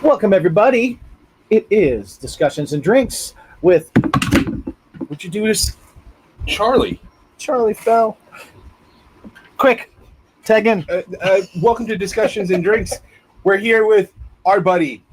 Welcome, everybody. It is Discussions and Drinks with, What'd you do to Charlie? Charlie fell. Quick, tag in. Welcome to Discussions and Drinks. We're here with our buddy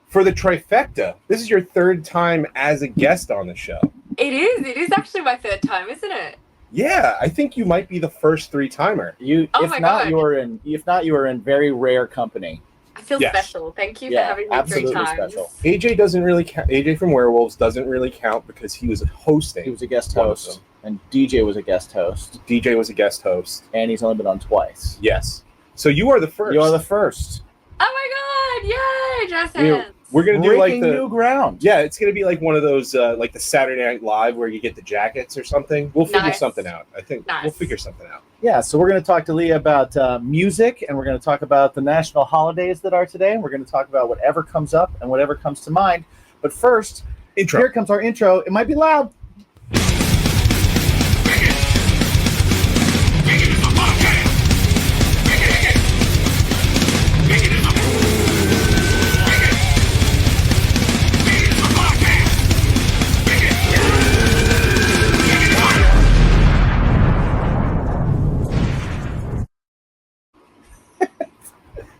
for the trifecta. This is your third time as a guest on the show. It is. It is actually my third time, isn't it? Yeah, I think you might be the first three-timer. If not, you are in very rare company. I feel special. Thank you for having me three times. Special. AJ doesn't really count. AJ from Werewolves doesn't really count because he was hosting. He was a guest host, and DJ was a guest host. DJ was a guest host, and he's only been on twice. Yes. So you are the first. You are the first. Oh my God! Yay! Jazz hands. We're gonna do like the new ground. Yeah, it's gonna be like one of those like the Saturday Night Live where you get the jackets or something. We'll figure something out. I think we'll figure something out. Yeah, so we're going to talk to Leah about music, and we're going to talk about the national holidays that are today, and we're going to talk about whatever comes up and whatever comes to mind. But first, here comes our intro. It might be loud.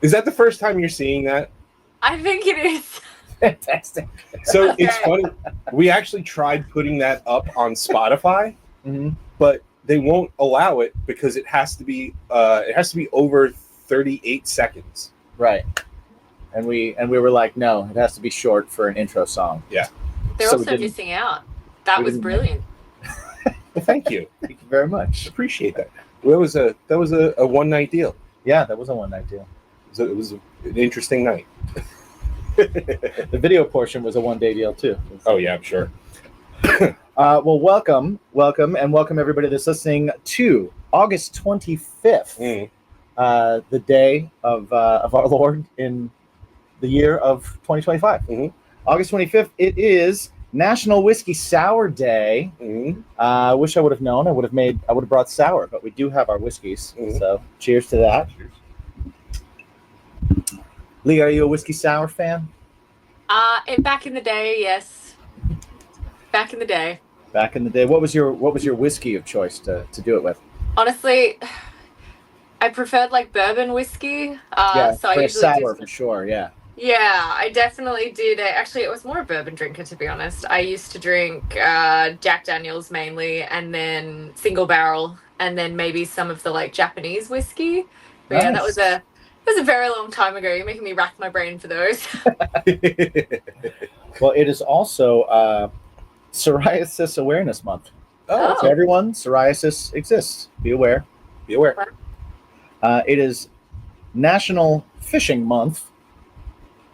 Is that the first time you're seeing that? I think it is. Fantastic. So it's funny. We actually tried putting that up on Spotify, but they won't allow it because it has to be over 38 seconds. Right. And we were like, no, it has to be short for an intro song. Yeah. They're also missing out. That was brilliant. Well, thank you. Thank you very much. Appreciate that. That was a one night deal. Yeah, that was a one night deal. So it was an interesting night. The video portion was a one-day deal too. Oh yeah, I'm sure. Well, welcome, and welcome everybody that's listening to August 25th, the day of our Lord in the year of 2025. August 25th. It is National Whiskey Sour Day. I wish I would have known. I would have brought sour, but we do have our whiskeys. So cheers to that. Cheers. Lee, are you a whiskey sour fan? Back in the day, yes. Back in the day. Back in the day, what was your whiskey of choice to do it with? Honestly, I preferred like bourbon whiskey. So I usually sour for sure. Yeah. Yeah, I definitely did. Actually, it was more a bourbon drinker, to be honest. I used to drink Jack Daniels mainly, and then single barrel, and then maybe some of the like Japanese whiskey. But yeah, that was a very long time ago. You're making me rack my brain for those. Well, it is also Psoriasis Awareness Month. Oh. So everyone, psoriasis exists. Be aware. Be aware. It is National Fishing Month.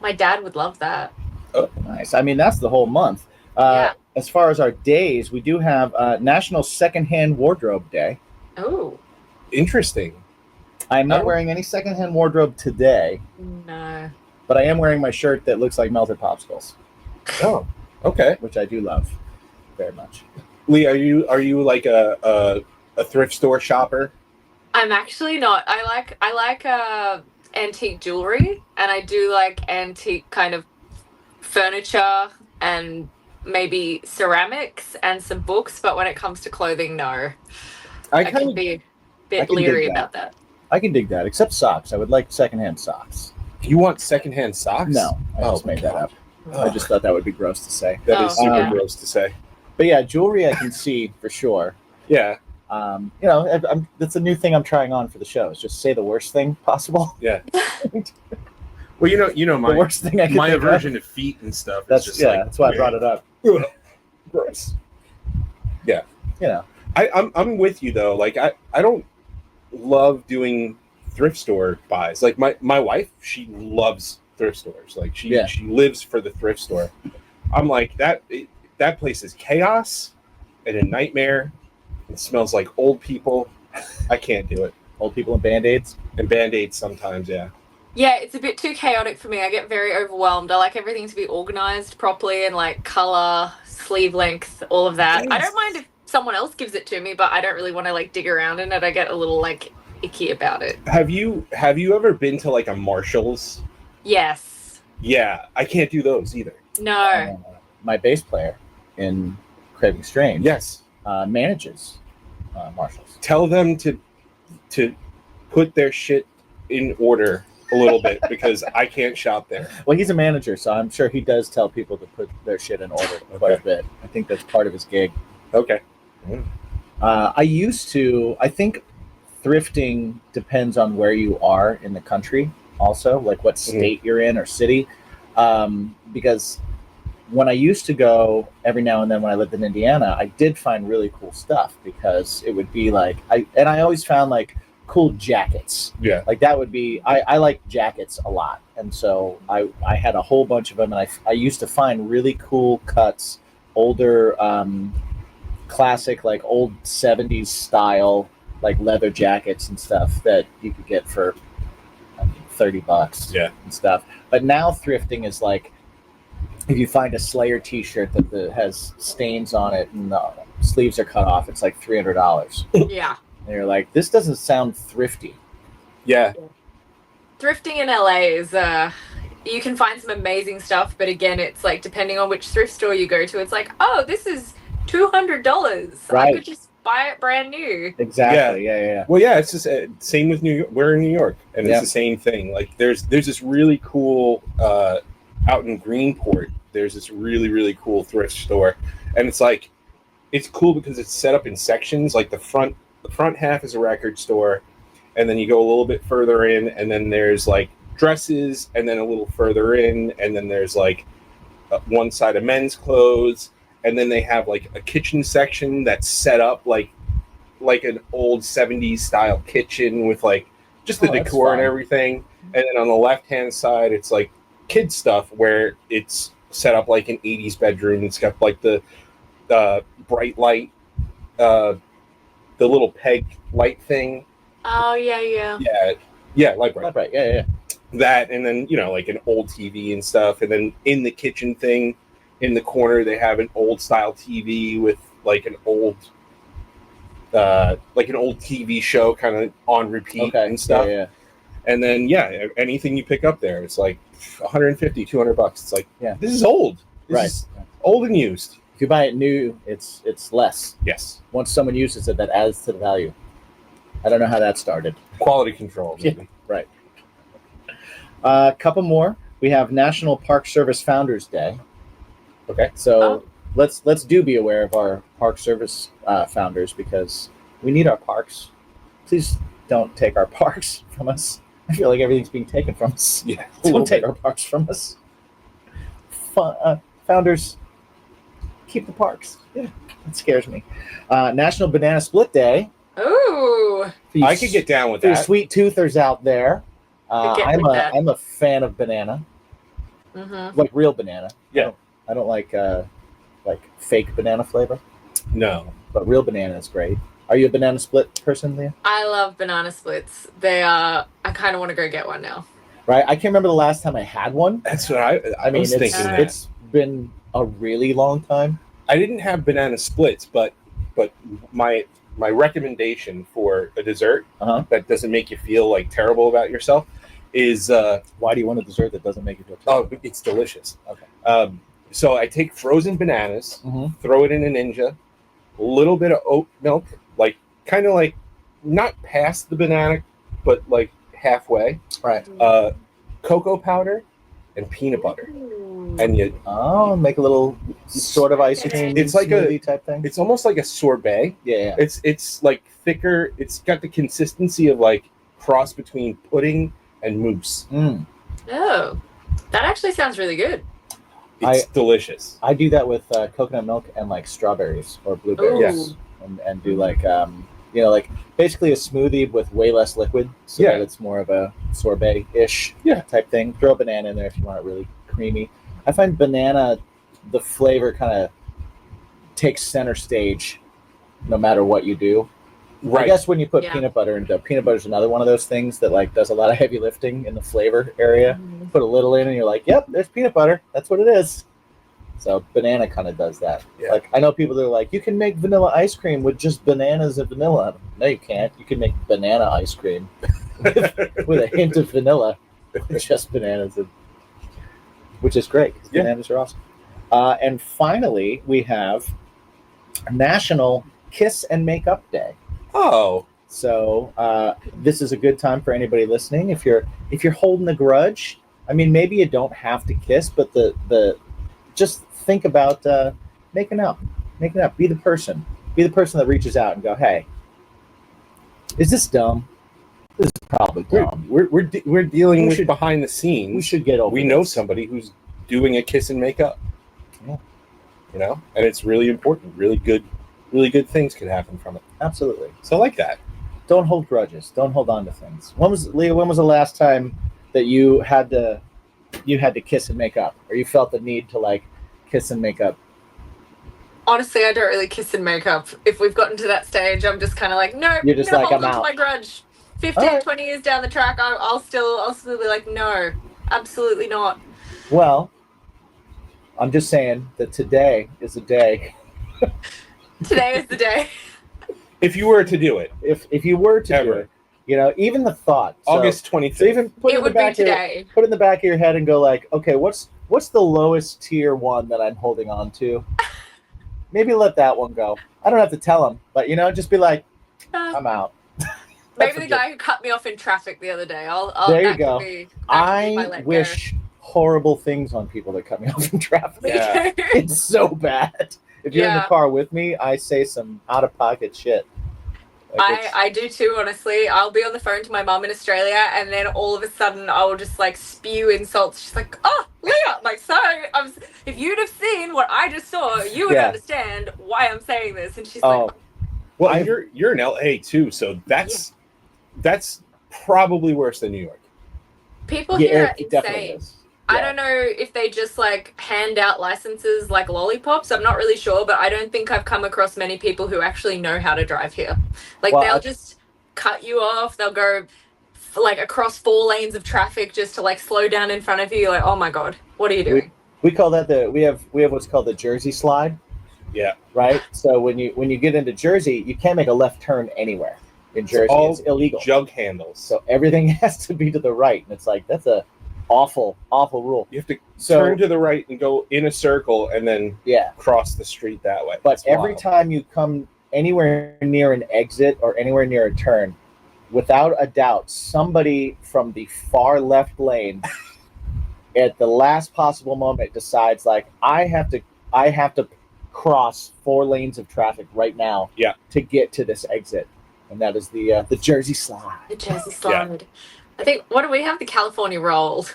My dad would love that. Oh, nice. I mean, that's the whole month. As far as our days, we do have National Secondhand Wardrobe Day. Oh. Interesting. I'm not wearing any secondhand wardrobe today. No. But I am wearing my shirt that looks like melted popsicles. Oh, okay. Which I do love very much. Lee, are you like a thrift store shopper? I'm actually not. I like antique jewelry, and I do like antique kind of furniture and maybe ceramics and some books. But when it comes to clothing, no. I can be a bit leery about that. I can dig that, except socks. I would like secondhand socks. You want secondhand socks? No, I just made that up. I just thought that would be gross to say. That is super gross to say. But yeah, jewelry I can see for sure. Yeah. That's a new thing I'm trying on for the show. Is just say the worst thing possible. Yeah. Well, you know my the worst thing I can my aversion to feet and stuff. That's just that's why I brought it up. Gross. Yeah. I'm with you though. Like I don't love doing thrift store buys. Like my wife, she loves thrift stores. Like she lives for the thrift store. I'm like that place is chaos and a nightmare. It smells like old people. I can't do it. Old people and Band-Aids? And Band-Aids sometimes, yeah. Yeah, it's a bit too chaotic for me. I get very overwhelmed. I like everything to be organized properly and like color, sleeve length, all of that. Yes. I don't mind if someone else gives it to me, but I don't really want to like dig around in it. I get a little like icky about it. Have you ever been to like a Marshall's? Yes. Yeah, I can't do those either. No. My bass player in Craving Strange Yes. manages Marshalls. Tell them to put their shit in order a little bit because I can't shop there. Well, he's a manager, so I'm sure he does tell people to put their shit in order quite a bit. I think that's part of his gig. Okay. I think thrifting depends on where you are in the country also, like what state you're in or city. Because when I used to go every now and then when I lived in Indiana, I did find really cool stuff because it would be like, I always found like cool jackets. Yeah. Like that would be, I like jackets a lot. And so I had a whole bunch of them, and I used to find really cool cuts, older, classic, like old 70s style, like leather jackets and stuff that you could get for $30 and stuff. But now thrifting is like, if you find a Slayer t-shirt that has stains on it and the sleeves are cut off, it's like $300. Yeah. And you're like, this doesn't sound thrifty. Yeah. Thrifting in LA is you can find some amazing stuff, but again, it's like depending on which thrift store you go to, it's like, oh, this is $200. Right. I could just buy it brand new. Exactly. Yeah. Well, yeah, it's just same with New York. We're in New York, and it's the same thing. Like there's this really cool out in Greenport. There's this really, really cool thrift store, and it's like it's cool because it's set up in sections. Like the front half is a record store, and then you go a little bit further in, and then there's like dresses, and then a little further in, and then there's like one side of men's clothes, and then they have like a kitchen section that's set up like an old 70s style kitchen with like just the decor and everything. And then on the left hand side, it's like kid stuff where it's set up like an 80s bedroom. It's got like the bright light, the little peg light thing. Oh yeah. Light bright. Yeah. That, and then like an old TV and stuff, and then in the kitchen thing, in the corner, they have an old style TV with like an old TV show kind of on repeat and stuff. Yeah. And then anything you pick up there, it's like $150, $200. It's like, this is old. This is old and used. If you buy it new, it's less. Yes. Once someone uses it, that adds to the value. I don't know how that started. Quality control. Yeah, right. A couple more. We have National Park Service Founders Day. Okay. So let's do be aware of our Park Service founders, because we need our parks. Please don't take our parks from us. I feel like everything's being taken from us. Yeah. Don't take our parks from us. Founders, keep the parks. Yeah, that scares me. National Banana Split Day. Ooh. I could get down with There's that. sweet toothers out there. I'm a fan of banana, like real banana. Yeah. I don't like fake banana flavor. No. But real banana is great. Are you a banana split person, Leah? I love banana splits. They are. I kind of want to go get one now. Right. I can't remember the last time I had one. That's what I mean, was thinking. It's been a really long time. I didn't have banana splits, but my recommendation for a dessert that doesn't make you feel like terrible about yourself is why do you want a dessert that doesn't make you feel terrible? Oh, it's delicious. Okay. So I take frozen bananas, throw it in a Ninja, a little bit of oat milk, like kind of like not past the banana, but like halfway. Right. Cocoa powder and peanut butter. And you make a little sort of ice cream. It's like a type thing. It's almost like a sorbet. Yeah. It's like thicker. It's got the consistency of like cross between pudding and mousse. Oh, that actually sounds really good. It's delicious. I do that with coconut milk and like strawberries or blueberries. Yes. And do like like basically a smoothie with way less liquid, so that it's more of a sorbet-ish type thing. Throw a banana in there if you want it really creamy. I find banana, the flavor kind of takes center stage no matter what you do. Right. I guess when you put peanut butter into peanut butter is another one of those things that like does a lot of heavy lifting in the flavor area. Put a little in and you're like, yep, there's peanut butter. That's what it is. So banana kind of does that. Yeah. Like I know people that are like, you can make vanilla ice cream with just bananas and vanilla. No, you can't. You can make banana ice cream with a hint of vanilla with just bananas. which is great. Yeah. Bananas are awesome. And finally, we have National Kiss and Make Up Day. Oh, so this is a good time for anybody listening. If you're holding a grudge, I mean, maybe you don't have to kiss, but the just think about making up. Be the person that reaches out and go, hey, is this dumb? This is probably dumb. We're dealing with behind the scenes. We should get over. We know somebody who's doing a kiss and make up. Yeah. You know, and it's really important. Really good things could happen from it. Absolutely. So I like that. Don't hold grudges. Don't hold on to things. Leah, when was the last time that you had to kiss and make up, or you felt the need to like kiss and make up? Honestly, I don't really kiss and make up. If we've gotten to that stage, I'm just kind of like, no, you're just I'm like, hold I'm on out. to my grudge. 15, 20 years down the track, I'll still be like, no, absolutely not. Well, I'm just saying that today is the day. Today is the day. If you were to do it. If you were to do it, you know, even the thought. August 25th. So even put it in the back of your head and go like, okay, what's the lowest tier one that I'm holding on to? Maybe let that one go. I don't have to tell him, but you know, just be like, I'm out. Maybe the guy who cut me off in traffic the other day. There you go. I wish horrible things on people that cut me off in traffic. Yeah. It's so bad. If you're in the car with me, I say some out-of-pocket shit. Like I do too, honestly. I'll be on the phone to my mum in Australia, and then all of a sudden I'll just like spew insults. She's like, "Oh, Leah!" I'm like, sorry. If you'd have seen what I just saw, you would understand why I'm saying this. And she's like, "Well, you're in LA too, so that's probably worse than New York." People here are insane. I don't know if they just like hand out licenses like lollipops. I'm not really sure, but I don't think I've come across many people who actually know how to drive here. Like they'll just cut you off. They'll go like across 4 lanes of traffic just to like slow down in front of you. You're like, oh my God, what are you doing? We call that we have what's called the Jersey slide. Yeah. Right. So when you get into Jersey, you can't make a left turn anywhere in Jersey. It's illegal. Jug handles. So everything has to be to the right, and it's like that's a awful rule. You have to turn to the right and go in a circle and then cross the street that way. But every time you come anywhere near an exit or anywhere near a turn, without a doubt, somebody from the far left lane at the last possible moment decides like I have to cross 4 lanes of traffic right now to get to this exit. And that is the Jersey slide. The Jersey slide. I think, what do we have? The California roll.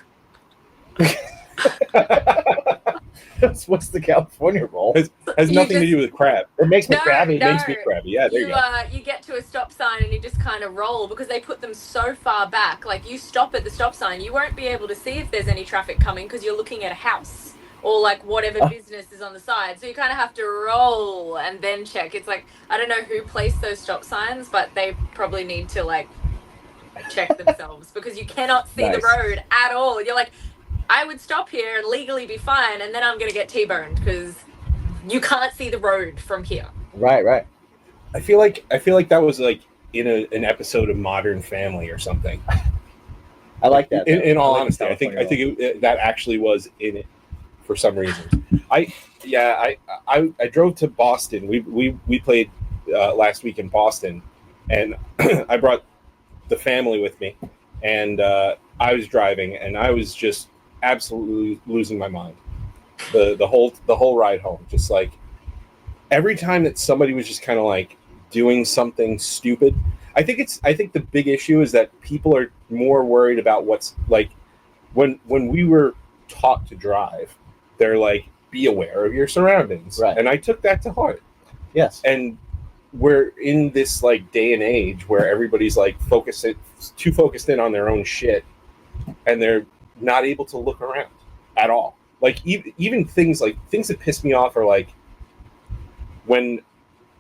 What's the California roll? Has nothing to do with crab. It makes me crabby. It makes me crabby. Yeah, there you go. You get to a stop sign and you just kind of roll because they put them so far back. Like you stop at the stop sign, you won't be able to see if there's any traffic coming because you're looking at a house or like whatever business is on the side. So you kind of have to roll and then check. It's like, I don't know who placed those stop signs, but they probably need to like check themselves because you cannot see the road at all. You're like, I would stop here and legally be fine, and then I'm gonna get T-boned because you can't see the road from here. Right. I feel like that was like in an episode of Modern Family or something. I like that. In all honesty, I think that actually was in it for some reason. I drove to Boston. We played last week in Boston, and I brought the family with me, and I was driving, and I was just absolutely losing my mind the whole ride home. Just like every time that somebody was just kind of like doing something stupid. I think the big issue is that people are more worried about what's like when we were taught to drive, they're like, be aware of your surroundings, right? And I took that to heart. Yes. And we're in this like day and age where everybody's like too focused in on their own shit, and they're not able to look around at all. Like even things that piss me off are like when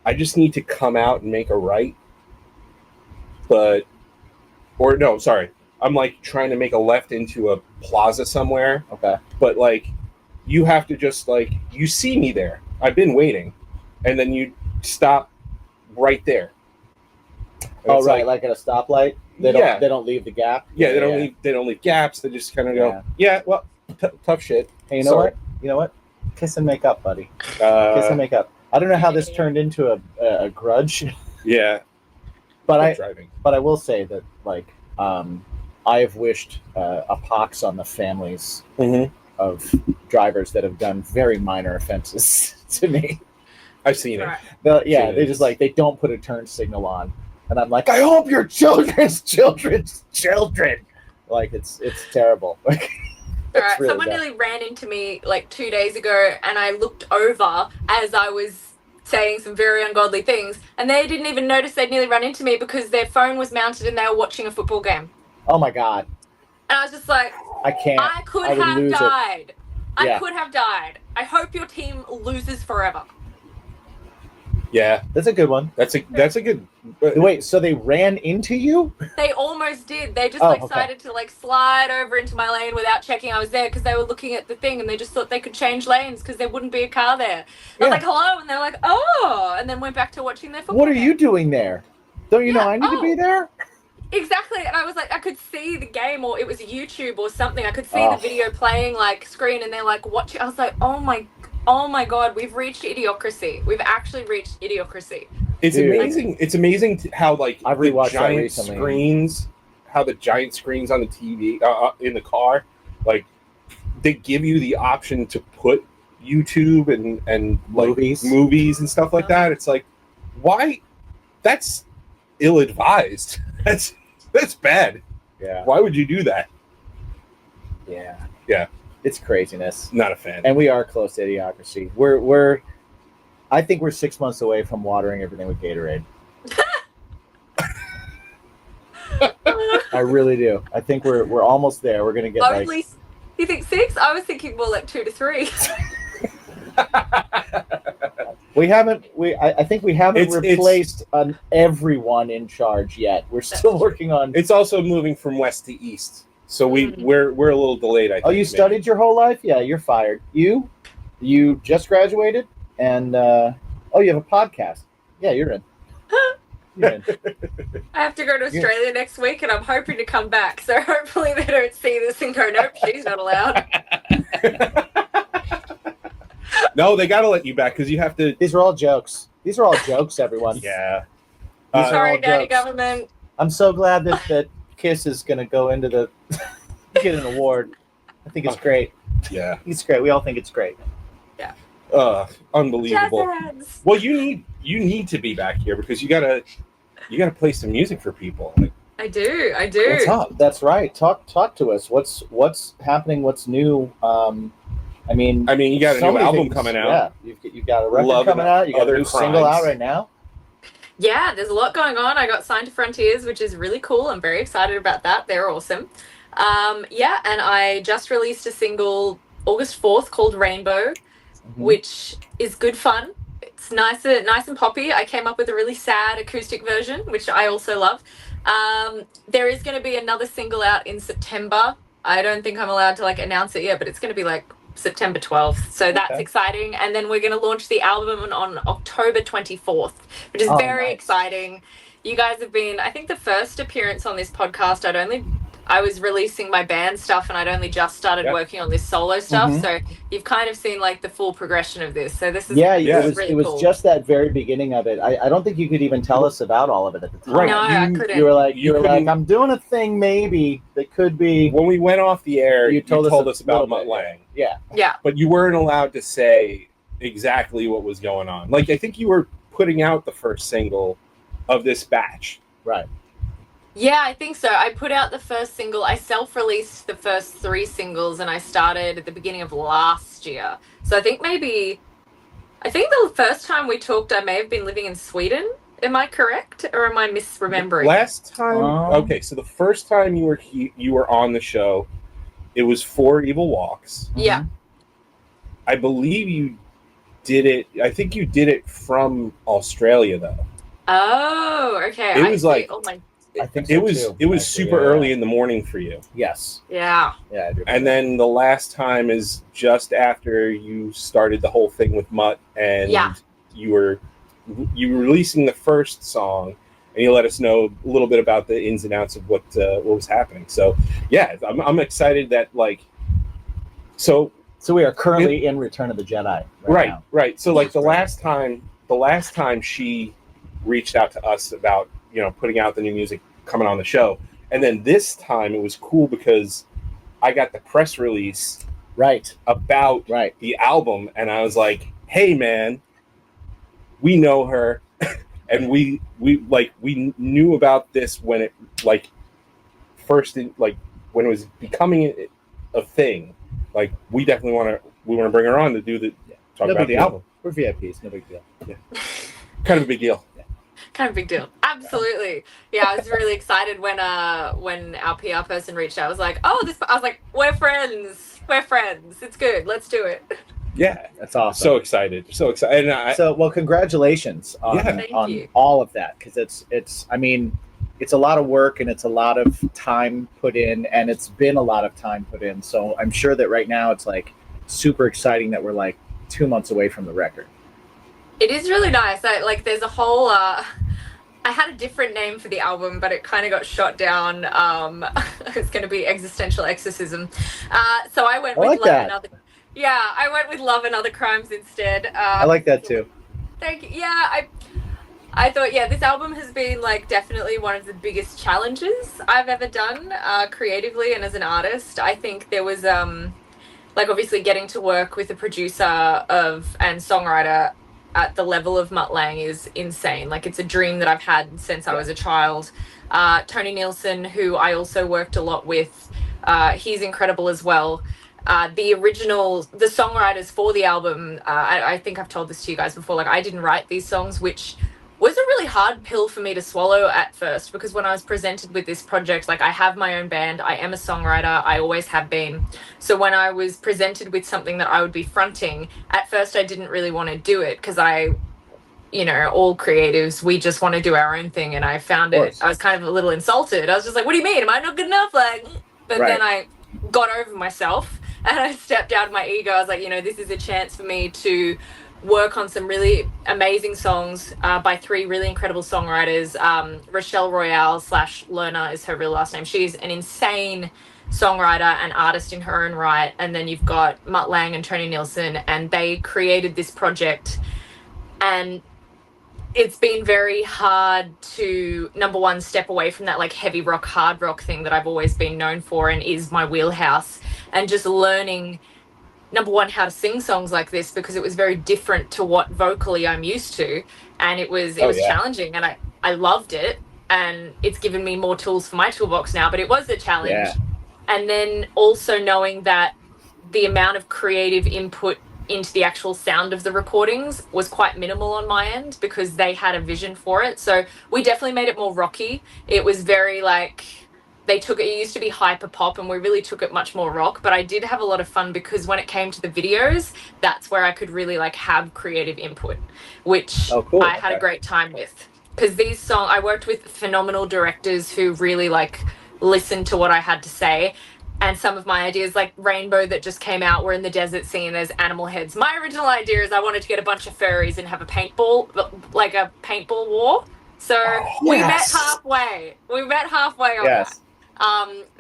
I just need to come out and make a right, I'm like trying to make a left into a plaza somewhere. Okay. But like you have to just like, you see me there, I've been waiting, and then you stop right there. And right, like at a stoplight. They don't leave the gap. Yeah, they don't leave gaps. They just kind of go, well, tough shit. Hey, you know what? You know what? Kiss and make up, buddy. Kiss and make up. I don't know how this turned into a grudge. Yeah. But I will say that, like, I have wished a pox on the families of drivers that have done very minor offenses to me. I've seen it. They just like, they don't put a turn signal on, and I'm like, I hope your children's children. Like, it's terrible. Like, all right, really someone nearly ran into me like 2 days ago, and I looked over as I was saying some very ungodly things, and they didn't even notice they'd nearly run into me because their phone was mounted and they were watching a football game. Oh my God. And I was just like, I can't. I could have died. I could have died. I hope your team loses forever. Yeah. That's a good one. That's a good... Wait, so they ran into you? They almost did. They just decided to like slide over into my lane without checking I was there because they were looking at the thing and they just thought they could change lanes because there wouldn't be a car there. I was like, hello, and they were like, oh, and then went back to watching their football. What are you doing there? Don't you know I need to be there? Exactly, and I was like, I could see the game, or it was YouTube or something. I could see the video playing like screen, and they're like, watch it. I was like, oh my God, we've reached Idiocracy. We've actually reached Idiocracy. It's amazing. It's amazing how like I've rewatched the giant screens, how the giant screens on the TV in the car, like they give you the option to put YouTube and like movies and stuff like that. It's like, why? That's ill-advised. That's bad. Yeah. Why would you do that? Yeah. Yeah. It's craziness. Not a fan. And we are close to Idiocracy. We're I think we're 6 months away from watering everything with Gatorade. I really do. I think we're almost there. We're gonna get like. You think 6? I was thinking more like 2 to 3. I think we haven't replaced everyone in charge yet. We're still working on. It's also moving from west to east, so we're a little delayed. I think. Oh, you studied your whole life? Yeah, you're fired. You just graduated, and you have a podcast. Yeah, you're in. I have to go to Australia next week, and I'm hoping to come back. So hopefully they don't see this and go, nope, she's not allowed. No, they got to let you back because you have to. These are all jokes. These are all jokes, everyone. Yeah. Sorry, Daddy Government. I'm so glad that Kiss is going to go into get an award. I think it's great. Yeah. It's great. We all think it's great. Yeah. Unbelievable. Jazz. Well, you need to be back here because you gotta play some music for people. Like, I do. What's up? That's right. Talk to us. What's happening? What's new? I mean, you got a new album coming out. Yeah, you've got a record coming out. You got a new single out right now. Yeah, there's a lot going on. I got signed to Frontiers, which is really cool. I'm very excited about that. They're awesome. And I just released a single August 4th called Rainbow, which is good fun. It's nice and poppy. I came up with a really sad acoustic version, which I also love. There is going to be another single out in September. I don't think I'm allowed to announce it yet, but it's going to be September 12th. So that's exciting. And then we're going to launch the album on October 24th, which is very exciting. You guys have been, I think the first appearance on this podcast, I was releasing my band stuff and I'd only just started working on this solo stuff. So you've kind of seen the full progression of this. So this is it was just that very beginning of it. I don't think you could even tell us about all of it at the time. Right. No, I couldn't. You were like, I'm doing a thing maybe that could be. When we went off the air, you told us about Mutt Lang. Yeah. Yeah. But you weren't allowed to say exactly what was going on. I think you were putting out the first single of this batch. Right. Yeah, I think so. I put out the first single. I self-released the first 3 singles, and I started at the beginning of last year. So I think the first time we talked, I may have been living in Sweden. Am I correct, or am I misremembering? Last time, okay. So the first time you were on the show, it was 4 Evil Walks. Yeah. I believe you did it. I think you did it from Australia, though. Oh, okay. It was I think so it was super early in the morning for you. Yes. Yeah. Yeah. And then the last time is just after you started the whole thing with Mutt, and you were releasing the first song, and you let us know a little bit about the ins and outs of what was happening. So yeah, I'm excited that So we are currently in Return of the Jedi. Right. Now. Right. So like the last time she reached out to us about, putting out the new music, coming on the show. And then this time it was cool because I got the press release about the album, and I was like, hey man, we know her. And we knew about this when it when it was becoming a thing. Like we definitely want to bring her on to talk about the album. We're VIPs, no big deal. Yeah. Kind of a big deal. Yeah. Kind of a big deal. Absolutely. Yeah, I was really excited when our PR person reached out. I was like, I was like, we're friends. It's good. Let's do it. Yeah, that's awesome. So excited. Well, congratulations on all of that, because it's a lot of work and it's a lot of time put in, and it's been a lot of time put in. So I'm sure that right now it's like super exciting that we're like 2 months away from the record. It is really nice. There's a whole. I had a different name for the album, but it kind of got shot down. It's going to be Existential Exorcism. So I went with Love and Other. Yeah, I went with Love and Other Crimes instead. I like that too. Thank you. Yeah, I thought, this album has been definitely one of the biggest challenges I've ever done creatively and as an artist. I think there was obviously getting to work with a producer and songwriter at the level of Mutt Lange is insane. It's a dream that I've had since I was a child. Tony Nielsen, who I also worked a lot with, he's incredible as well. The songwriters for the album, I think I've told this to you guys before, I didn't write these songs, which was a really hard pill for me to swallow at first, because when I was presented with this project, I have my own band, I am a songwriter, I always have been. So when I was presented with something that I would be fronting, at first I didn't really want to do it, because all creatives, we just want to do our own thing, and I found it, I was kind of a little insulted. I was just like, what do you mean? Am I not good enough? But then I got over myself, and I stepped out of my ego. I was like, this is a chance for me to work on some really amazing songs by 3 really incredible songwriters. Rochelle Royale / Lerner is her real last name. She's an insane songwriter and artist in her own right. And then you've got Mutt Lange and Tony Nielsen, and they created this project. And it's been very hard to, number one, step away from that heavy rock, hard rock thing that I've always been known for and is my wheelhouse, and just learning, number one, how to sing songs like this, because it was very different to what vocally I'm used to, and it was challenging, and I loved it, and it's given me more tools for my toolbox now, but it was a challenge. Yeah. And then also knowing that the amount of creative input into the actual sound of the recordings was quite minimal on my end, because they had a vision for it. So we definitely made it more rocky. It was very it used to be hyper pop, and we really took it much more rock, but I did have a lot of fun, because when it came to the videos, that's where I could really have creative input, which I had a great time with, because these songs, I worked with phenomenal directors who really listened to what I had to say. And some of my ideas, like Rainbow that just came out, we're in the desert singing there's animal heads. My original idea is I wanted to get a bunch of furries and have a paintball, a paintball war. So we met halfway. We met halfway on that.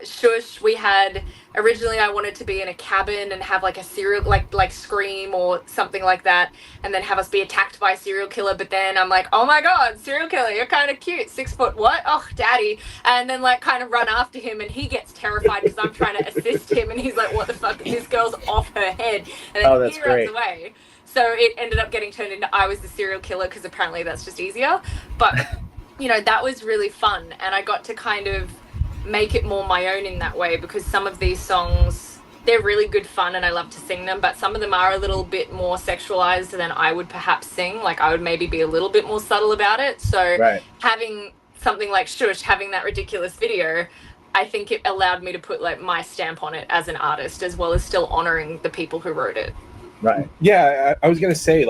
Shush, we had, originally I wanted to be in a cabin and have a serial, like Scream or something like that, and then have us be attacked by a serial killer, but then I'm like, oh my god, serial killer, you're kind of cute, 6 foot, what? Oh, daddy. And then kind of run after him, and he gets terrified because I'm trying to assist him, and he's like, what the fuck, this girl's off her head, and then he runs away. So it ended up getting turned into I was the serial killer, because apparently that's just easier. But, that was really fun, and I got to kind of make it more my own in that way, because some of these songs, they're really good fun and I love to sing them, but some of them are a little bit more sexualized than I would perhaps sing. I would maybe be a little bit more subtle about it. So having something like Shush, having that ridiculous video, I think it allowed me to put my stamp on it as an artist, as well as still honoring the people who wrote it. Right. Yeah, I was gonna say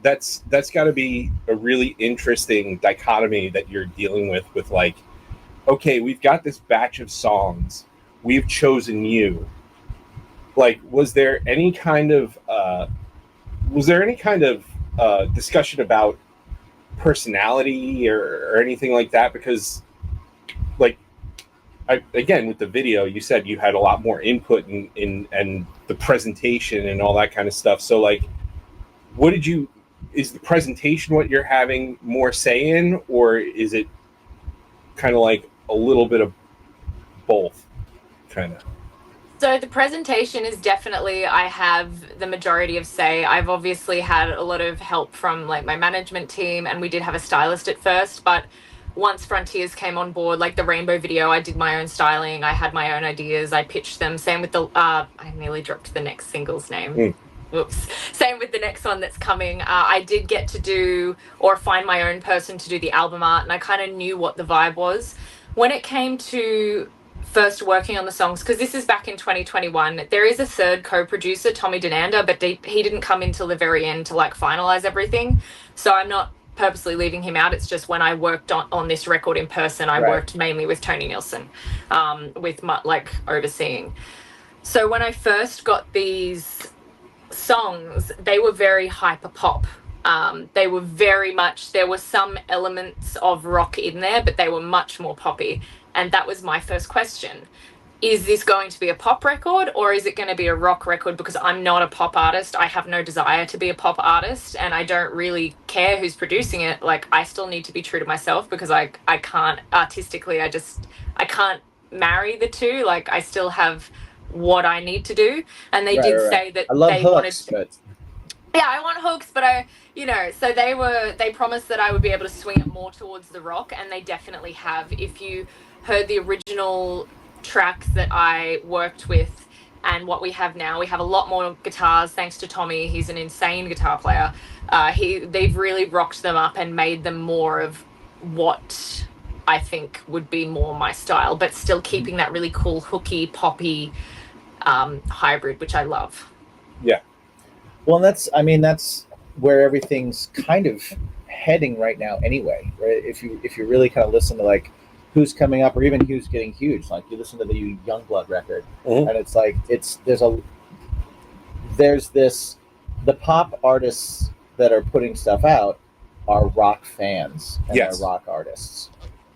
that's got to be a really interesting dichotomy that you're dealing with okay, we've got this batch of songs, we've chosen you. Was there any kind of discussion about personality or anything like that? Because again, with the video, you said you had a lot more input in and the presentation and all that kind of stuff. So like, is the presentation what you're having more say in, or is it kind of like a little bit of both, kind of? So the presentation is definitely, I have the majority of say. I've obviously had a lot of help from like my management team, and we did have a stylist at first, but once Frontiers came on board, like the rainbow video, I did my own styling. I had my own ideas. I pitched them. Same with I nearly dropped the next single's name. Whoops. Same with the next one that's coming. I did get to do or find my own person to do the album art, and I kind of knew what the vibe was. When it came to first working on the songs, because this is back in 2021, there is a third co-producer, Tommy Denanda, but he didn't come until the very end to like finalize everything. So I'm not purposely leaving him out. It's just when I worked on this record in person, I worked mainly with Tony Nielsen, with like overseeing. So when I first got these songs, they were very hyper pop. They were very much, there were some elements of rock in there, but they were much more poppy. And that was my first question. Is this going to be a pop record, or is it going to be a rock record? Because I'm not a pop artist. I have no desire to be a pop artist, and I don't really care who's producing it. Like, I still need to be true to myself, because I can't artistically, I can't marry the two. Like, I still have what I need to do. And they did say that I love they hooks, wanted yeah, I want hooks, but so they promised that I would be able to swing it more towards the rock, and they definitely have. If you heard the original tracks that I worked with and what we have now, we have a lot more guitars thanks to Tommy. He's an insane guitar player. They've really rocked them up and made them more of what I think would be more my style, but still keeping that really cool hooky poppy hybrid, which I love. Yeah. Well, that's where everything's kind of heading right now anyway, right? If you really kind of listen to like who's coming up, or even who's getting huge, like you listen to the Youngblood record, and it's like the pop artists that are putting stuff out are rock fans and are rock artists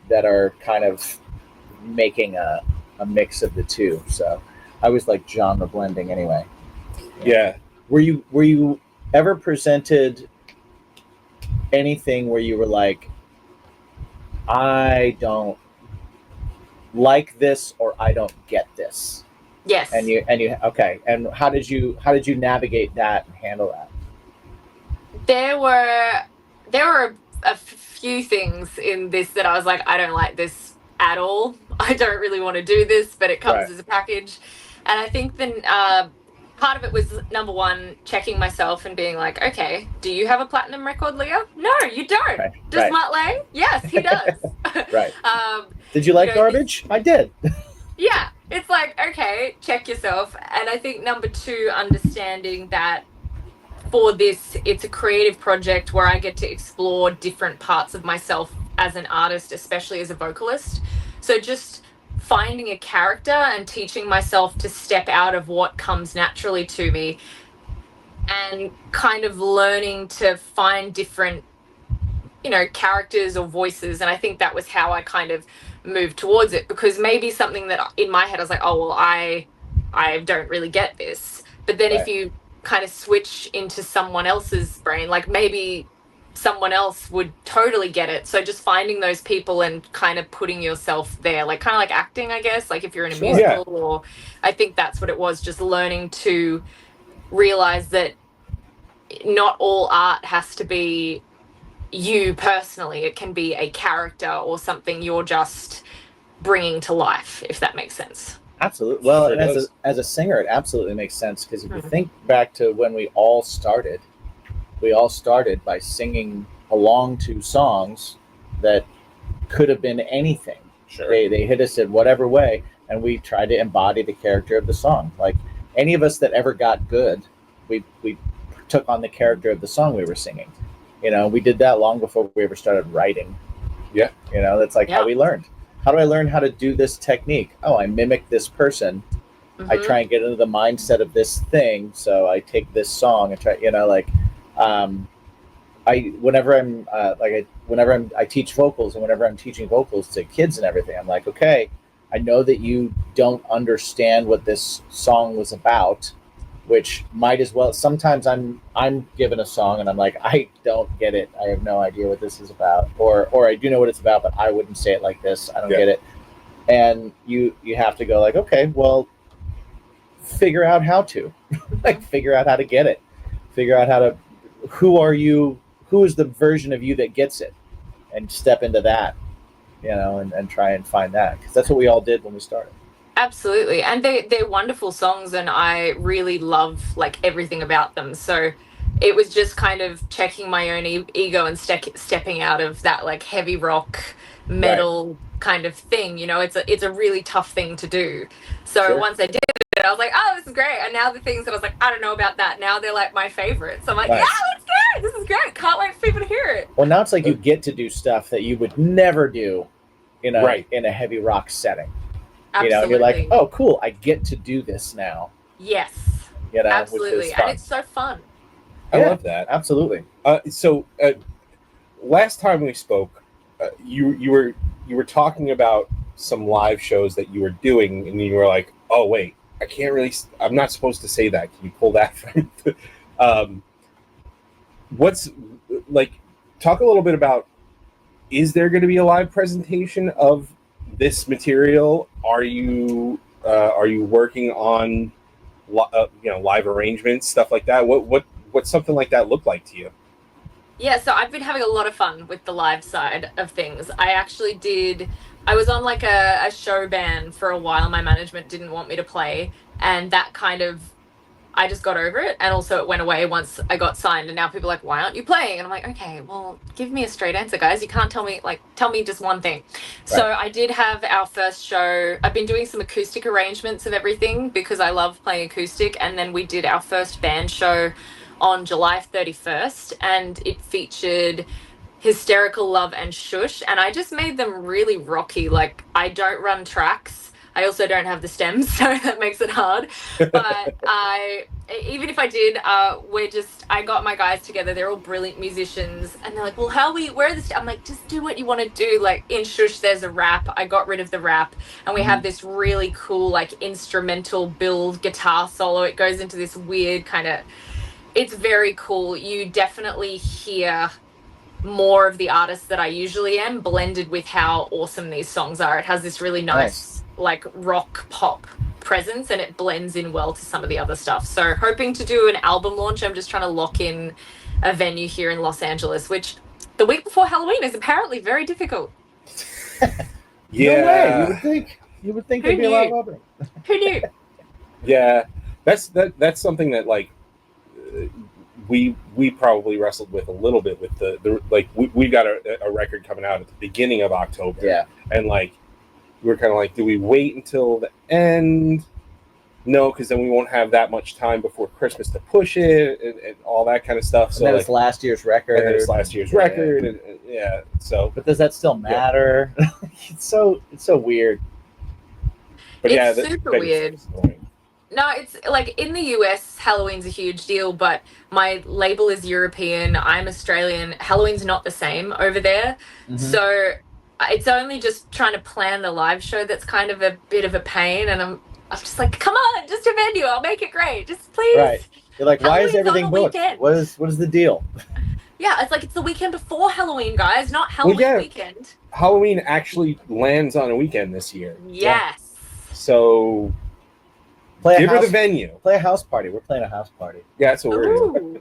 that are kind of making a mix of the two. So I was like genre blending anyway. Yeah. Were you ever presented anything where you were like, I don't like this, or I don't get this? Yes. And you okay. And how did you navigate that and handle that? There were a few things in this that I was like, I don't like this at all. I don't really want to do this, but it comes as a package. And I think then part of it was, number one, checking myself and being like, okay, do you have a platinum record, Leah? No, you don't. Does Mutt Lang? Yes, he does. Right. Did you like Garbage? I did. Yeah. It's like, okay, check yourself. And I think number two, understanding that for this, it's a creative project where I get to explore different parts of myself as an artist, especially as a vocalist. So just finding a character and teaching myself to step out of what comes naturally to me, and kind of learning to find different, characters or voices. And I think that was how I kind of moved towards it, because maybe something that in my head I was like, oh, well, I don't really get this. But then if you kind of switch into someone else's brain, like maybe someone else would totally get it. So just finding those people and kind of putting yourself there, like kind of like acting, I guess, like if you're in a musical, or I think that's what it was, just learning to realize that not all art has to be you personally. It can be a character or something you're just bringing to life, if that makes sense. Absolutely. Well, and as a singer, it absolutely makes sense, because if you think back to when we all started by singing along to songs that could have been anything. Sure. They hit us in whatever way, and we tried to embody the character of the song. Like any of us that ever got good, we took on the character of the song we were singing. We did that long before we ever started writing. Yeah. That's like how we learned. How do I learn how to do this technique? Oh, I mimic this person. I try and get into the mindset of this thing. So I take this song and try, I teach vocals, and whenever I'm teaching vocals to kids and everything, I'm like, okay, I know that you don't understand what this song was about, which might as well. Sometimes I'm given a song and I'm like, I don't get it. I have no idea what this is about, or I do know what it's about, but I wouldn't say it like this. I don't get it. And you have to go like, okay, well, figure out how to, like, figure out how to get it, figure out how to. Who are you? Who is the version of you that gets it, and step into that, and try and find that, because that's what we all did when we started. Absolutely. And they're wonderful songs, and I really love like everything about them. So it was just kind of checking my own ego and stepping out of that like heavy rock metal kind of thing. It's a really tough thing to do. So once I did it, I was like, oh, this is great. And now the things that I was like, I don't know about that, now they're like my favorites. So I'm like, yeah, let's go. This is great. Can't wait for people to hear it. Well, now it's like you get to do stuff that you would never do in a heavy rock setting. Absolutely. You're like, oh, cool, I get to do this now. Yes. Absolutely. And it's so fun. I love that. Absolutely. So last time we spoke, you were talking about some live shows that you were doing, and you were like, oh wait, I'm not supposed to say that. Can you pull that from what's like, talk a little bit about, is there going to be a live presentation of this material? Are you working on live arrangements, stuff like that? What's something like that look like to you? Yeah, so I've been having a lot of fun with the live side of things. I was on like a show ban for a while. My management didn't want me to play, and that kind of, I just got over it, and also it went away once I got signed, and now people are like, why aren't you playing? And I'm like, okay, well, give me a straight answer, guys. You can't tell me just one thing. Right. So I did have our first show. I've been doing some acoustic arrangements of everything because I love playing acoustic, and then we did our first band show on July 31st, and it featured Hysterical Love and Shush, and I just made them really rocky. Like, I don't run tracks. I also don't have the stems, so that makes it hard. But even if I did, I got my guys together. They're all brilliant musicians, and they're like, well, where are the stems? I'm like, just do what you want to do. Like, in Shush, there's a rap. I got rid of the rap, and we have this really cool, like, instrumental build guitar solo. It goes into this weird kind of, it's very cool. You definitely hear more of the artist that I usually am, blended with how awesome these songs are. It has this really nice like rock pop presence, and it blends in well to some of the other stuff. So hoping to do an album launch. I'm just trying to lock in a venue here in Los Angeles, which the week before Halloween is apparently very difficult. Yeah. No way. You would think it'd be a lot of opening. Who knew? Yeah. That's something that like we probably wrestled with a little bit with the like we got a record coming out at the beginning of October. Yeah. And like we were kind of like, do we wait until the end? No, because then we won't have that much time before Christmas to push it and all that kind of stuff. So it's last year's record. And it's last year's record. And so. But does that still matter? Yeah. It's so weird. But it's super weird. No, it's like in the US, Halloween's a huge deal, but my label is European. I'm Australian. Halloween's not the same over there. Mm-hmm. So it's only just trying to plan the live show that's kind of a bit of a pain. And I'm just like, come on, just a venue. I'll make it great. Just please. Right. You're like, why is everything booked? What is the deal? Yeah, it's like it's the weekend before Halloween, guys, not Halloween weekend. Halloween actually lands on a weekend this year. Yes. Yeah. So give her the venue. Play a house party. We're playing a house party. Yeah, that's what we're doing.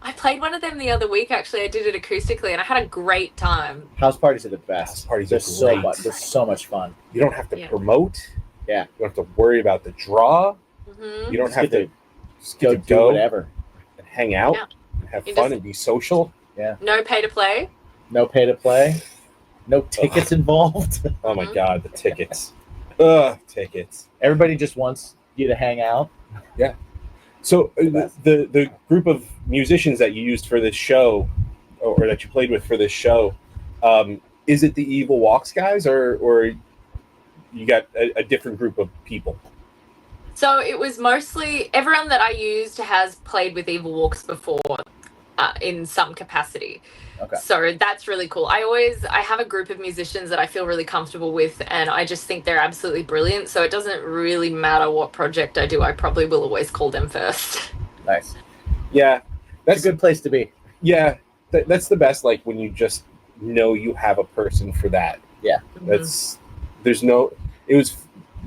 I played one of them the other week, actually. I did it acoustically, and I had a great time. House parties are the best. House parties are great. They're so much fun. You don't have to promote. Yeah. You don't have to worry about the draw. Mm-hmm. You don't have to go whatever. And hang out and have fun and be social. Yeah. No pay to play. No pay to play. No tickets involved. Oh, my God, the tickets. Ugh, tickets. Everybody just wants you to hang out. Yeah. So the group of musicians that you used for this show, or that you played with for this show, is it the Evil Walks guys, or you got a different group of people? So it was mostly everyone that I used has played with Evil Walks before. in some capacity. Okay. So that's really cool. I have a group of musicians that I feel really comfortable with, and I just think they're absolutely brilliant. So it doesn't really matter what project I do. I probably will always call them first. Nice. Yeah, That's a good place to be. Yeah, that's the best. Like when you just know you have a person for that. Yeah. That's there's no. It was,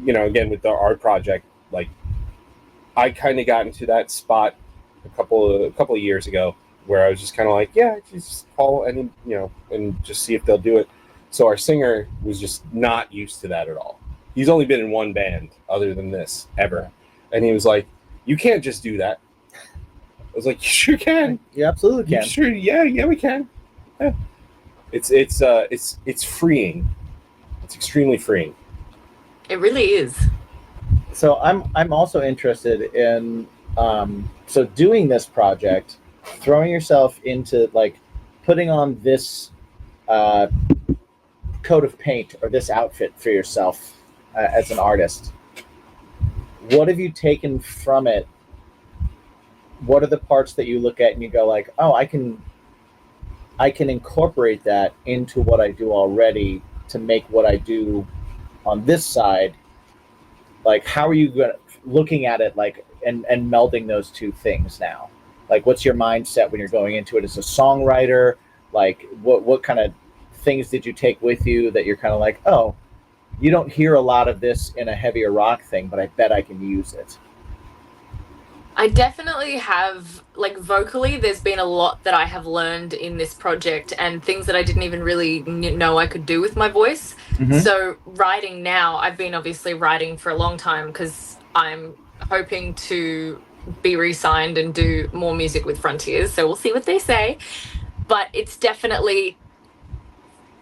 again with the art project. Like I kind of got into that spot a couple of years ago, where I was just kind of like, yeah, just call and and just see if they'll do it. So our singer was just not used to that at all. He's only been in one band other than this ever, and he was like, "You can't just do that." I was like, "You sure can. You absolutely can." You sure? Yeah, we can. Yeah. It's freeing. It's extremely freeing. It really is. So I'm also interested in so doing this project, throwing yourself into like putting on this coat of paint or this outfit for yourself as an artist. What have you taken from it? What are the parts that you look at and you go like, oh, I can incorporate that into what I do already to make what I do on this side? Like, how are you looking at it like and melding those two things now? Like, what's your mindset when you're going into it as a songwriter? Like, what kind of things did you take with you that you're kind of like, oh, you don't hear a lot of this in a heavier rock thing, but I bet I can use it. I definitely have, like, vocally, there's been a lot that I have learned in this project and things that I didn't even really know I could do with my voice. Mm-hmm. So writing now, I've been obviously writing for a long time because I'm hoping to be re-signed and do more music with Frontiers. So we'll see what they say. But it's definitely,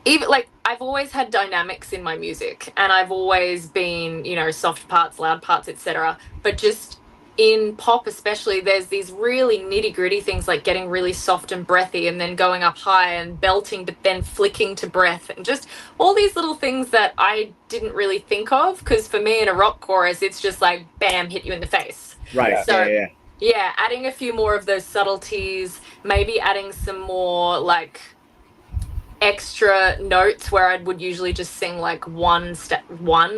even like, I've always had dynamics in my music and I've always been, soft parts, loud parts, etc. But just in pop especially, there's these really nitty-gritty things like getting really soft and breathy and then going up high and belting but then flicking to breath and just all these little things that I didn't really think of, because for me in a rock chorus it's just like bam, hit you in the face. Right. So yeah, adding a few more of those subtleties, maybe adding some more like extra notes where I would usually just sing like one,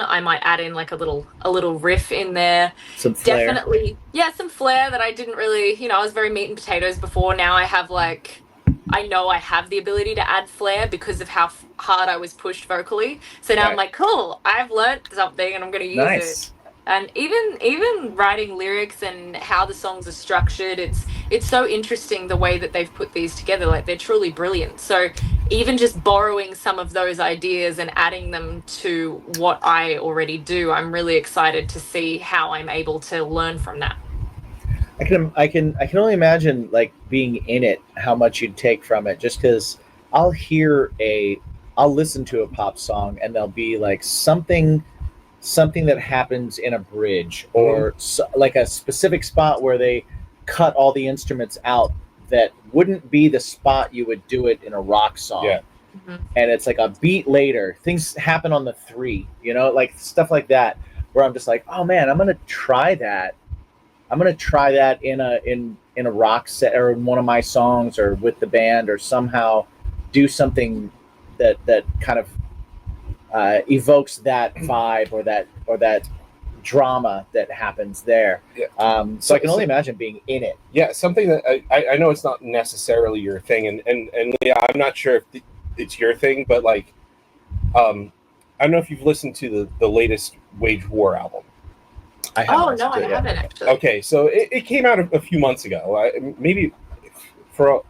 I might add in like a little riff in there. Some flair. Definitely, yeah, some flair that I didn't really, I was very meat and potatoes before. Now I have I know I have the ability to add flair because of how hard I was pushed vocally. So now I'm like, cool, I've learned something and I'm going to use it. And even writing lyrics and how the songs are structured, it's so interesting the way that they've put these together. Like, they're truly brilliant. So even just borrowing some of those ideas and adding them to what I already do, I'm really excited to see how I'm able to learn from that. I can only imagine like being in it, how much you'd take from it, just because I'll listen to a pop song and there'll be like something that happens in a bridge or like a specific spot where they cut all the instruments out that wouldn't be the spot you would do it in a rock song. Yeah. Mm-hmm. And it's like a beat later, things happen on the 3, like stuff like that, where I'm just like, oh man, I'm gonna try that in a rock set or in one of my songs or with the band, or somehow do something that kind of evokes that vibe or that drama that happens there. Yeah. So I can only imagine being in it. Yeah, something that I know it's not necessarily your thing, and Leah, I'm not sure if it's your thing, but like, I don't know if you've listened to the latest Wage War album. I haven't actually. Okay, so it came out a few months ago. Maybe all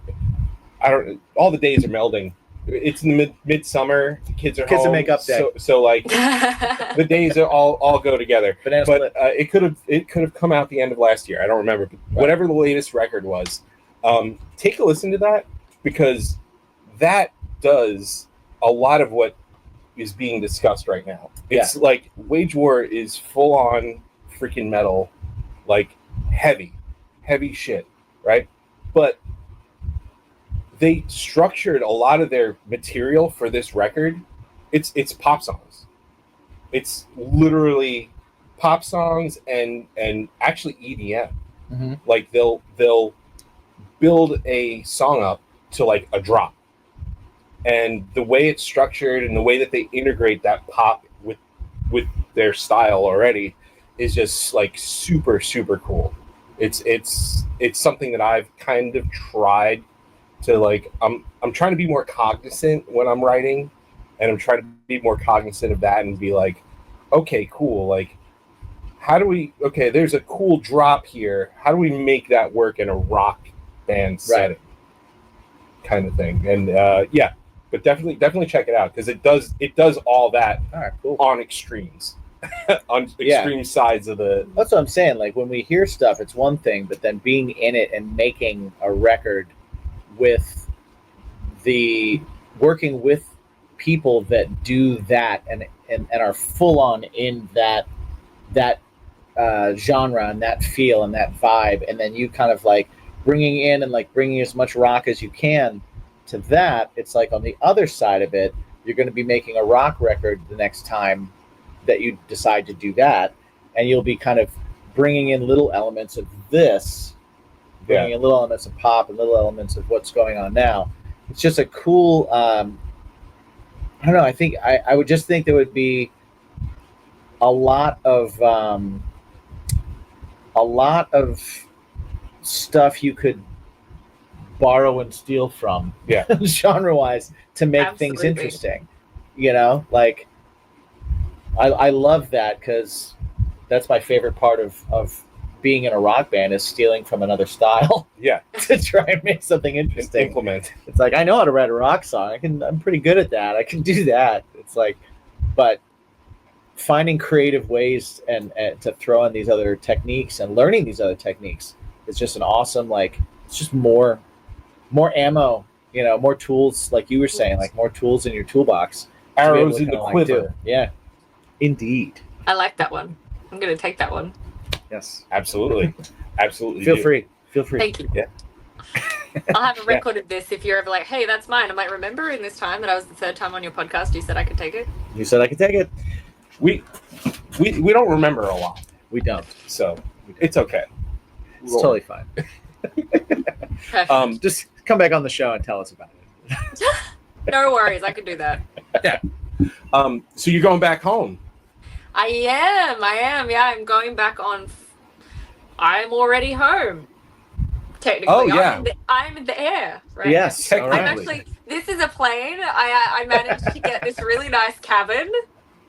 the days are melding. It's in the midsummer. The kids are home. Makeup day. So like the days are all go together. But it could have come out the end of last year. I don't remember. But whatever the latest record was, take a listen to that, because that does a lot of what is being discussed right now. It's like Wage War is full on freaking metal, like heavy shit, right? But they structured a lot of their material for this record. It's pop songs. It's literally pop songs and actually EDM. Mm-hmm. Like they'll build a song up to like a drop, and the way it's structured and the way that they integrate that pop with their style already is just like super super cool. It's something that I've kind of tried to like. I'm trying to be more cognizant when I'm writing, and I'm trying to be more cognizant of that and be like, okay, cool, like how do we, okay, there's a cool drop here, how do we make that work in a rock band setting, kind of thing. And yeah, but definitely check it out, because it does all that. All right, cool. On extremes. On extreme sides of the. That's what I'm saying. Like when we hear stuff, it's one thing, but then being in it and making a record with working with people that do that and are full on in that genre and that feel and that vibe, and then you kind of like bringing in and like bringing as much rock as you can to that. It's like on the other side of it, you're going to be making a rock record the next time that you decide to do that, and you'll be kind of bringing in little elements of this, bringing in little elements of pop and little elements of what's going on now. It's just a cool, I don't know, I think I would just think there would be a lot of stuff you could borrow and steal from, genre-wise, to make things interesting. You know, like I love that, because that's my favorite part of being in a rock band, is stealing from another style. Yeah. To try and make something interesting. Implement. It's like, I know how to write a rock song. I'm pretty good at that. I can do that. It's like, but finding creative ways and to throw in these other techniques and learning these other techniques is just an awesome, like, it's just more ammo, you know, more tools, like you were saying, like more tools in your toolbox. Arrows in the quiver. Like, yeah. Indeed. I like that one. I'm going to take that one. Yes. Absolutely. Absolutely. Feel free. Thank you. Yeah. I'll have a record of this if you're ever like, hey, that's mine. I might remember in this time that I was the third time on your podcast, you said I could take it. You said I could take it. We don't remember a lot. We don't. So it's okay. It's totally fine. Just come back on the show and tell us about it. No worries. I can do that. Yeah. So you're going back home? I am. Yeah, I'm going back on. I'm already home. Technically. Oh, yeah. I'm there. Right? Yes. Technically. I'm actually. This is a plane. I managed to get this really nice cabin.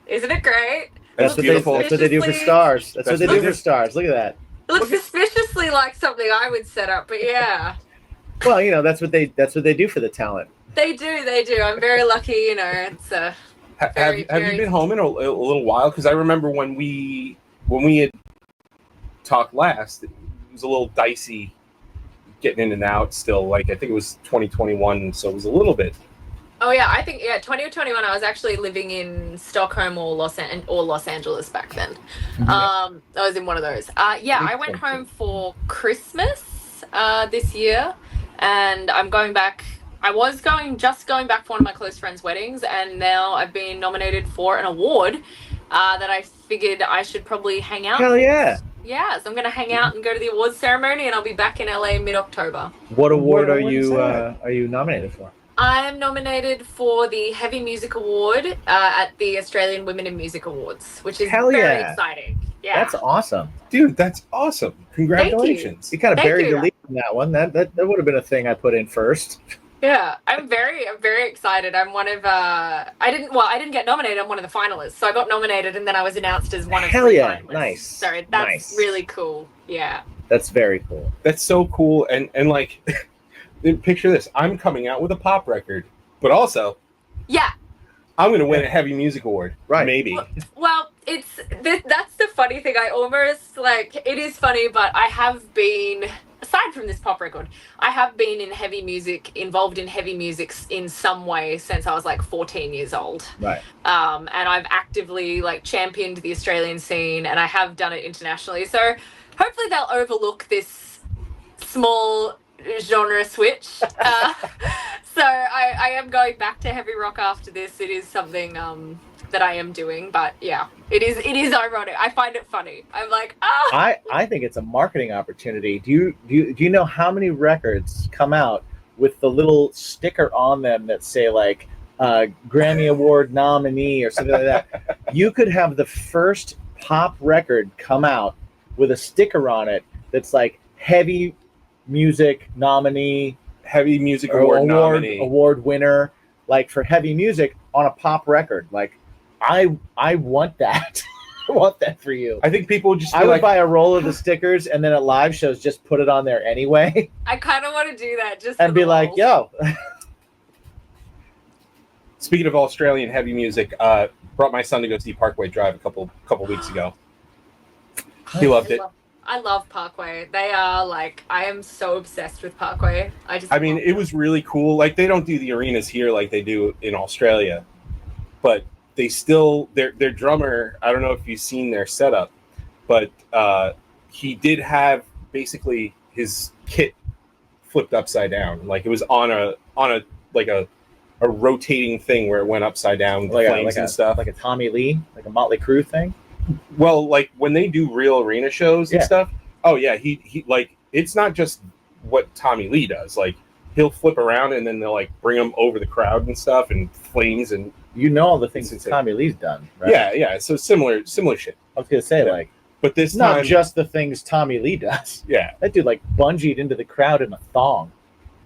Isn't it great? That's beautiful. That's what they do for stars. That's what they do for stars. Look at that. It looks suspiciously like something I would set up, but yeah. Well, you know, that's what they do for the talent. They do. I'm very lucky, you know. It's have you been home in a little while? Because I remember when we had talked last, it was a little dicey getting in and out still. Like, I think it was 2021, so it was a little bit. Oh yeah, I think 2021. I was actually living in Stockholm or Los Angeles back then. Mm-hmm. I was in one of those. I went home for Christmas this year, and I'm going back. I was just going back for one of my close friends' weddings, and now I've been nominated for an award that I figured I should probably hang out. Hell yeah! Yeah, so I'm going to hang out and go to the awards ceremony, and I'll be back in LA mid-October. What award are you nominated for? I'm nominated for the Heavy Music Award at the Australian Women in Music Awards, which is very exciting. Yeah, that's awesome, dude. That's awesome. Congratulations! You kind of buried the lead on that one. That would have been a thing I put in first. Yeah, I'm very excited. I'm one of I didn't get nominated. I'm one of the finalists. So I got nominated, and then I was announced as one of three finalists. Nice. So that's really cool. Yeah. That's very cool. That's so cool, and like, picture this: I'm coming out with a pop record, but also, I'm going to win a Heavy Music Award. Right? Maybe. Well, that's the funny thing. I almost it is funny, but I have been. Aside from this pop record, I have been involved in heavy music in some way since I was like 14 years old. Right. And I've actively championed the Australian scene, and I have done it internationally. So hopefully they'll overlook this small genre switch. So I am going back to heavy rock after this. It is something that I am doing. But yeah, it is ironic. I find it funny. I'm like, ah. I think it's a marketing opportunity. Do you know how many records come out with the little sticker on them that say like Grammy Award nominee or something like that? You could have the first pop record come out with a sticker on it that's like heavy music nominee, Heavy Music Award nominee, award winner, like for heavy music on a pop record. Like I want that. I want that for you. I think people would just I would buy a roll of the stickers and then at live shows just put it on there anyway. I kind of want to do that just and be like, yo. Speaking of Australian heavy music, brought my son to go see Parkway Drive a couple weeks ago. He loved it. I love Parkway. They are like, I am so obsessed with Parkway. I mean, it was really cool. Like, they don't do the arenas here like they do in Australia, but they still, their drummer, I don't know if you've seen their setup, but he did have basically his kit flipped upside down. Like, it was on a rotating thing where it went upside down, with flames and stuff. Like a Tommy Lee, like a Motley Crue thing? Well, like when they do real arena shows and stuff, oh yeah, he like, it's not just what Tommy Lee does. Like, he'll flip around and then they'll like bring him over the crowd and stuff and flames and all the things that Tommy Lee's done, right? Yeah. So similar shit. I was gonna say but this not time, just the things Tommy Lee does. Yeah, that dude like bungeed into the crowd in a thong.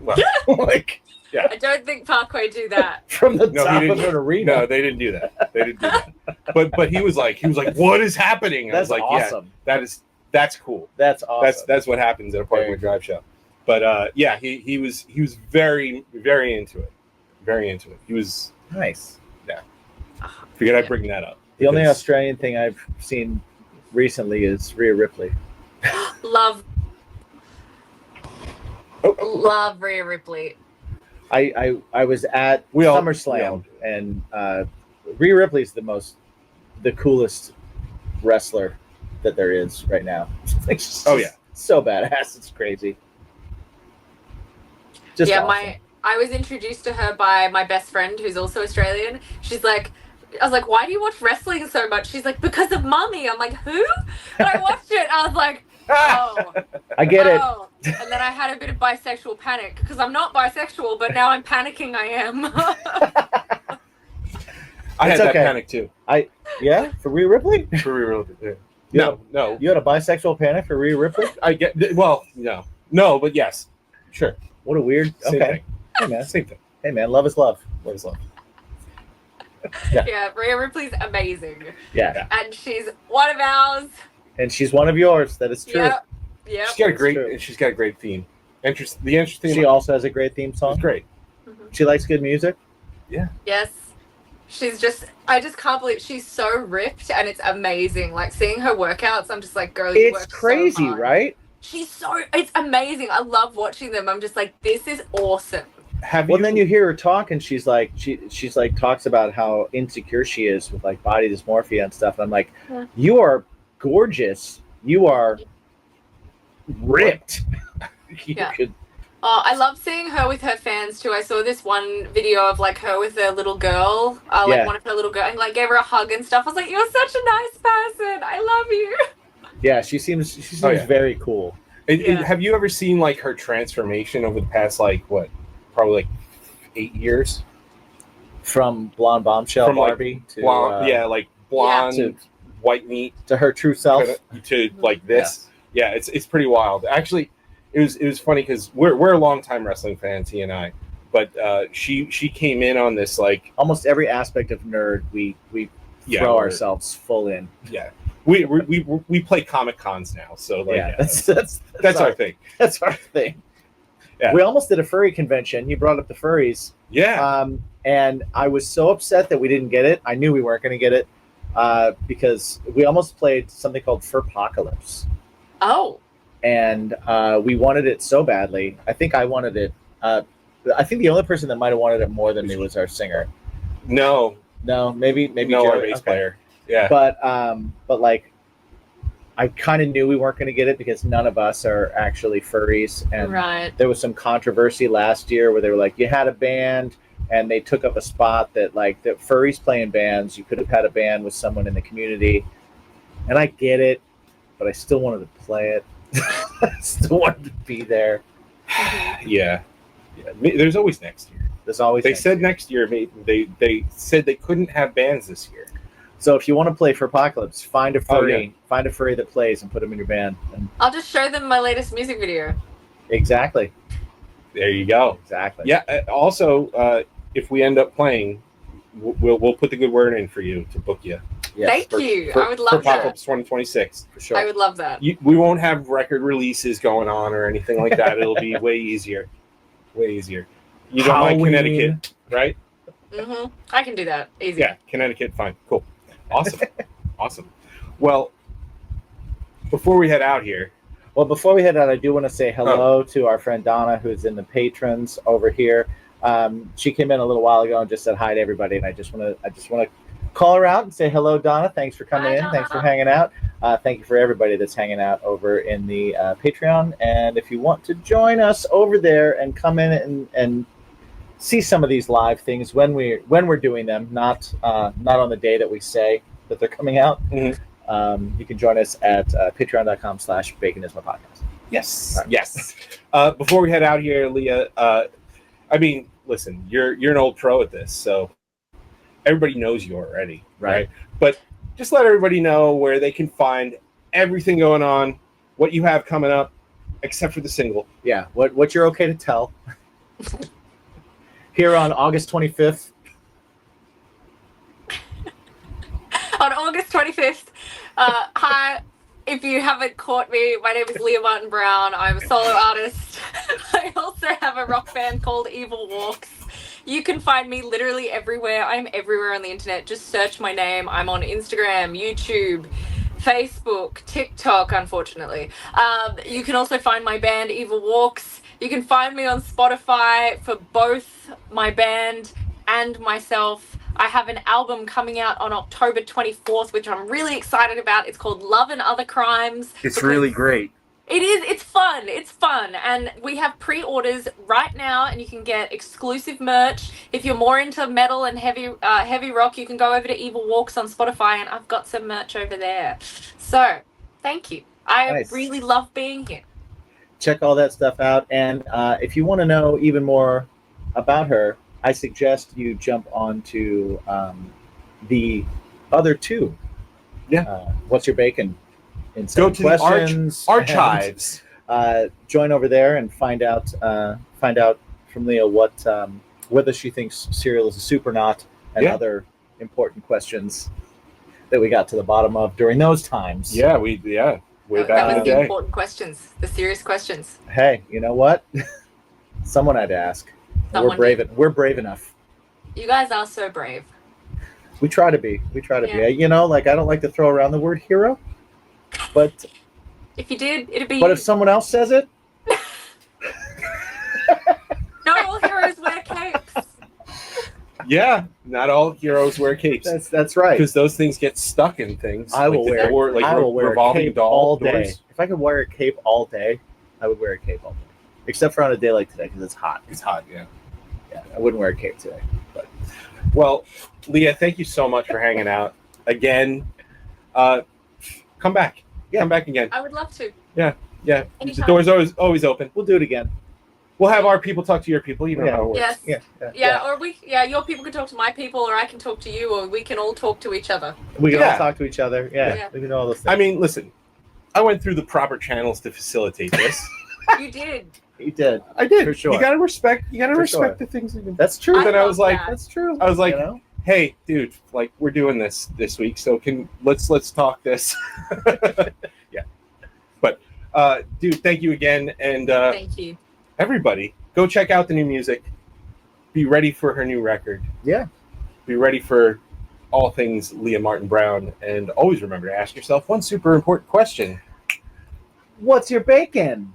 Well, like. Yeah. I don't think Parkway do that. From the top of an arena. No, they didn't do that. But he was like, what is happening? That's I was like, awesome. Yeah, that's cool. That's awesome. That's what happens at a Parkway Drive show. But yeah, he was very, very into it. Very into it. He was nice. Yeah. Figured I'd bring that up. The only Australian thing I've seen recently is Rhea Ripley. Love Rhea Ripley. I was at SummerSlam and Rhea Ripley's the coolest wrestler that there is right now. Oh yeah, so badass, it's crazy. Just awesome. I was introduced to her by my best friend who's also Australian. She's like, I was like, why do you watch wrestling so much? She's like, because of Mummy. I'm like, who? And I watched it. I was like, oh, I get it. And then I had a bit of bisexual panic because I'm not bisexual, but now I'm panicking. I am. I had that panic too. For Rhea Ripley. For Rhea Ripley. Yeah. No. You had a bisexual panic for Rhea Ripley? No, but yes, sure. What a weird. Same thing. Hey man, same thing. Hey man, love is love. Love is love. Yeah, Rhea Ripley's amazing. Yeah. And she's one of ours. And she's one of yours. That is true. Yeah. She's got a great theme. She also has a great theme song. It's great. Mm-hmm. She likes good music. Yeah. Yes. I just can't believe she's so ripped and it's amazing. Like seeing her workouts, I'm just like, girl, it's crazy, so right? It's amazing. I love watching them. I'm just like, this is awesome. Then you hear her talk and she's like talks about how insecure she is with like body dysmorphia and stuff. And I'm like, you are gorgeous. You are ripped. I love seeing her with her fans too. I saw this one video of like her with a little girl, one of her little girls, and like gave her a hug and stuff. I was like, "You're such a nice person. I love you." Yeah, she seems very cool. Have you ever seen like her transformation over the past probably like 8 years? From blonde bombshell Barbie to blonde to white meat to her true self to like this. Yeah, it's pretty wild. Actually, it was funny because we're longtime wrestling fans, he and I. But she came in on this like almost every aspect of nerd we throw ourselves full in. Yeah. We play Comic Cons now, so that's our thing. That's our thing. Yeah. We almost did a furry convention. You brought up the furries. Yeah. And I was so upset that we didn't get it. I knew we weren't going to get it because we almost played something called Furpocalypse. Oh. And we wanted it so badly. I think I wanted it. I think the only person that might have wanted it more than me was our singer. No, maybe no, our bass player. Yeah. But like, I kind of knew we weren't going to get it because none of us are actually furries, and there was some controversy last year where they were like, you had a band, and they took up a spot that like the furries play in bands. You could have had a band with someone in the community, and I get it, but I still wanted to play it. I still wanted to be there. Yeah. There's always next year. There's always. They said next year. They said they couldn't have bands this year. So if you want to play for Apocalypse, find a furry, find a furry that plays, and put them in your band. And I'll just show them my latest music video. exactly. There you go. Exactly. Yeah. Also, if we end up playing, we'll put the good word in for you to book you. Yes. Thank you. I would love for that. Apocalypse 2026 For sure. I would love that. We won't have record releases going on or anything like that. It'll be way easier. Way easier. You don't like Connecticut, right? Mm-hmm. I can do that. Easy. Yeah, Connecticut, fine. Cool. Awesome. Awesome. Well, before we head out here. Well, before we head out, I do want to say hello to our friend Donna, who's in the patrons over here. She came in a little while ago and just said hi to everybody, and I just want to call her out and say hello, Donna. Thanks for coming in. Donna. Thanks for hanging out. Thank you for everybody that's hanging out over in the Patreon. And if you want to join us over there and come in and see some of these live things when we're doing them, not on the day that we say that they're coming out. Mm-hmm. You can join us at patreon.com/baconismapodcast. Yes. Right. Yes. Before we head out here, Leah, I mean, listen, you're an old pro at this, so everybody knows you already, right? But just let everybody know where they can find everything going on, what you have coming up, except for the single. Yeah, what you're okay to tell. Here on August 25th. On August 25th. Hi. If you haven't caught me, my name is Leah Martin-Brown. I'm a solo artist. I also have a rock band called Evil Walks. You can find me literally everywhere. I'm everywhere on the internet. Just search my name. I'm on Instagram, YouTube, Facebook, TikTok, unfortunately. You can also find my band, Evil Walks. You can find me on Spotify for both my band and myself. I have an album coming out on October 24th, which I'm really excited about. It's called Love and Other Crimes. It's really great. It is. It's fun. It's fun. And we have pre-orders right now, and you can get exclusive merch. If you're more into metal and heavy rock, you can go over to Evil Walks on Spotify, and I've got some merch over there. So, thank you. I really love being here. Check all that stuff out. And if you want to know even more about her, I suggest you jump onto the other two. Yeah. What's Your Bacon? Go to questions, the archives. Join over there and find out from Leah whether she thinks cereal is a soup or not, and other important questions that we got to the bottom of during those times. Yeah, way back in the That was day. the important questions, the serious questions. Hey, you know what? Someone had to ask. Someone We're brave enough. You guys are so brave. We try to be. We try to be. You know, like I don't like to throw around the word hero, but if you did, it'd be. But if someone else says it, not all heroes wear capes. Yeah, not all heroes wear capes. That's right. Because those things get stuck in things. I will wear a cape all day. Doors. If I could wear a cape all day, I would wear a cape all day. Except for on a day like today, because it's hot. It's hot, yeah. Yeah, I wouldn't wear a cape today. But well, Leah, thank you so much for hanging out again. Come back. Yeah, come back again. I would love to. Yeah. Anytime. The door's always open. We'll do it again. We'll have our people talk to your people. You know how it works. Yes. Yeah. Or your people can talk to my people, or I can talk to you, or we can all talk to each other. We can all talk to each other. Yeah. We can do all those things. I mean, listen, I went through the proper channels to facilitate this. You did. You did. I did. For sure. You gotta respect the things that you. That's true. Then I was like, that's true. I was like, you know? Hey, dude, like we're doing this week, so let's talk this. Yeah. But dude, thank you again, and thank you. Everybody, go check out the new music. Be ready for her new record. Yeah. Be ready for all things Leah Martin-Brown, and always remember to ask yourself one super important question. What's your bacon?